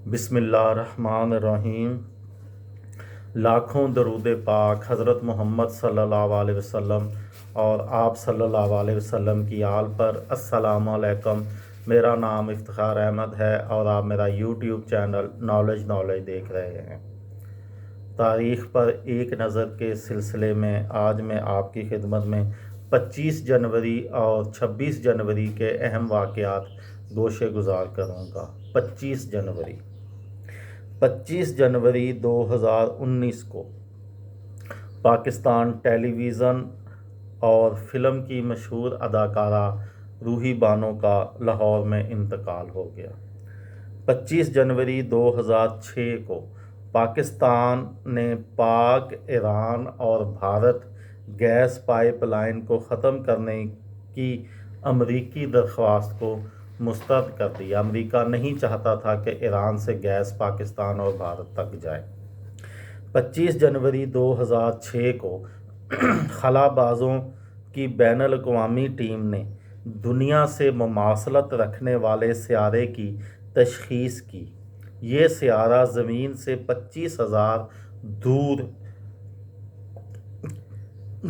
بسم اللہ الرحمن الرحیم۔ لاکھوں درود پاک حضرت محمد صلی اللہ علیہ وسلم اور آپ صلی اللہ علیہ وسلم کی آل پر۔ السلام علیکم، میرا نام افتخار احمد ہے اور آپ میرا یوٹیوب چینل نالج دیکھ رہے ہیں۔ تاریخ پر ایک نظر کے سلسلے میں آج میں آپ کی خدمت میں 25 جنوری اور 26 جنوری کے اہم واقعات گوشے گزار کروں گا۔ 25 جنوری 2019 کو پاکستان ٹیلی ویژن اور فلم کی مشہور اداکارہ روحی بانو کا لاہور میں انتقال ہو گیا۔ 25 جنوری 2006 کو پاکستان نے پاک، ایران اور بھارت گیس پائپ لائن کو ختم کرنے کی امریکی درخواست کو مسترد کر دیا۔ امریکہ نہیں چاہتا تھا کہ ایران سے گیس پاکستان اور بھارت تک جائے۔ 25 جنوری 2006 کو خلا بازوں کی بین الاقوامی ٹیم نے دنیا سے مماثلت رکھنے والے سیارے کی تشخیص کی۔ یہ سیارہ زمین سے 25,000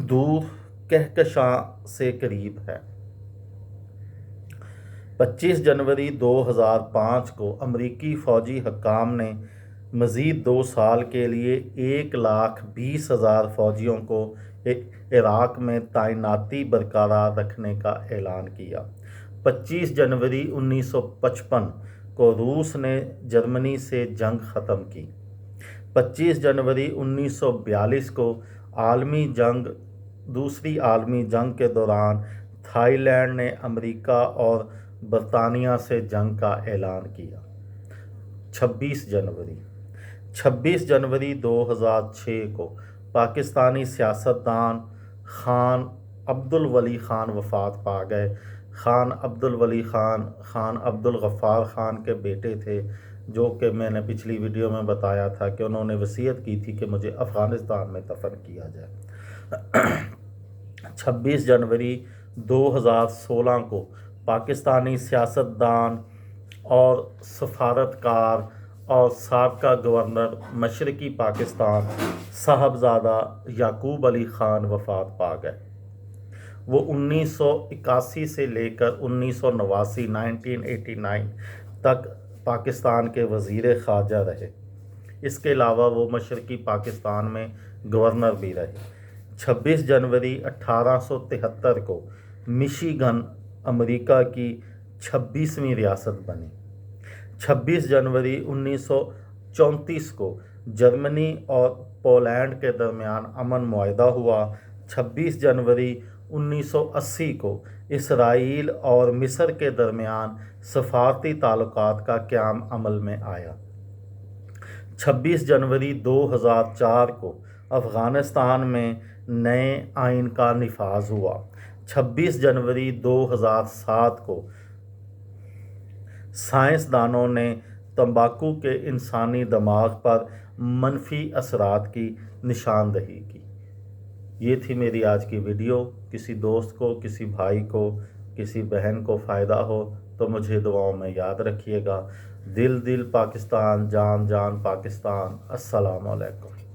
دور کہکشاں سے قریب ہے۔ 25 جنوری 2005 کو امریکی فوجی حکام نے مزید 2 سال کے لیے 1,20,000 فوجیوں کو عراق میں تعیناتی برقرار رکھنے کا اعلان کیا۔ 25 جنوری 1955 کو روس نے جرمنی سے جنگ ختم کی۔ 25 جنوری 1942 کو دوسری عالمی جنگ کے دوران تھائی لینڈ نے امریکہ اور برطانیہ سے جنگ کا اعلان کیا۔ 26 جنوری 2006 کو پاکستانی سیاستدان خان عبدالولی خان وفات پا گئے۔ خان عبدالولی خان عبدالغفار خان کے بیٹے تھے، جو کہ میں نے پچھلی ویڈیو میں بتایا تھا کہ انہوں نے وصیت کی تھی کہ مجھے افغانستان میں دفن کیا جائے۔ 26 جنوری 2016 کو پاکستانی سیاستدان اور سفارتکار اور سابقہ گورنر مشرقی پاکستان صاحبزادہ یعقوب علی خان وفات پا گئے۔ وہ 1981 سے لے کر 1989 تک پاکستان کے وزیر خارجہ رہے۔ اس کے علاوہ وہ مشرقی پاکستان میں گورنر بھی رہے۔ 26 جنوری 1873 کو مشیگن امریکہ کی 26ویں ریاست بنی۔ 26 جنوری 1934 کو جرمنی اور پولینڈ کے درمیان امن معاہدہ ہوا۔ 26 جنوری 1980 کو اسرائیل اور مصر کے درمیان سفارتی تعلقات کا قیام عمل میں آیا۔ 26 جنوری 2004 کو افغانستان میں نئے آئین کا نفاذ ہوا۔ 26 جنوری 2007 کو سائنسدانوں نے تمباکو کے انسانی دماغ پر منفی اثرات کی نشاندہی کی۔ یہ تھی میری آج کی ویڈیو۔ کسی دوست کو، کسی بھائی کو، کسی بہن کو فائدہ ہو تو مجھے دعاؤں میں یاد رکھیے گا۔ دل پاکستان، جان پاکستان۔ السلام علیکم۔